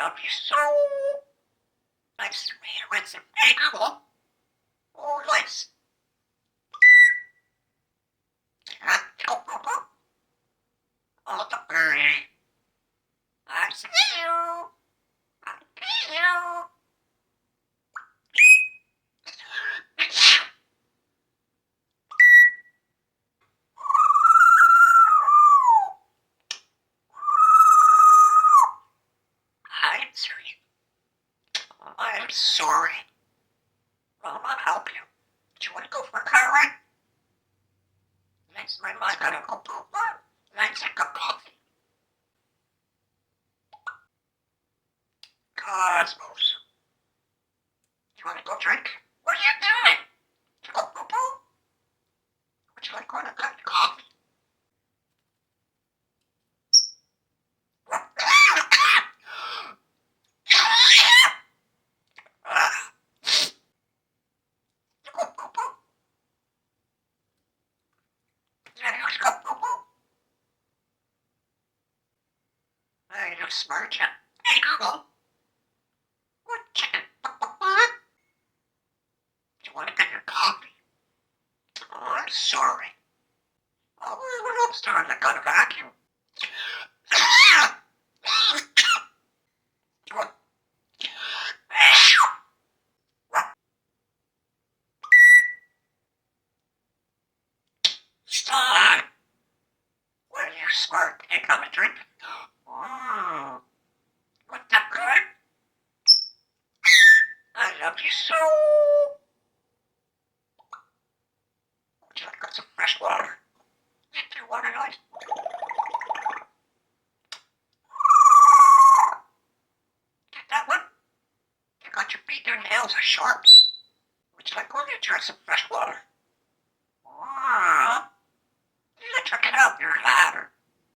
love you so. Nice to meet you. It's cool. Oh, nice. Oh, the birdie. I see you. I see you. I'm sorry. I'm sorry. Well, I'll help you. Do you want to go for a car ride? Next, my mom's gonna go poop. Let's take a coffee. Cosmos. You want to go drink? What are you doing? To go poo poo? Would you like one of that coffee? Hey, you smart chap. Hey, Google. What chicken? Do you want to get your coffee? Oh, I'm sorry. Oh, we went upstairs and I got a vacuum. Stop! Well, you're smart. Hey, come and drink. Oh, what's that good? I love you so. Would you like some fresh water? Get your water noise. Get that one? You got your feet and nails are sharp. Would you like one to try some fresh water? Oh, you check it out. You're louder.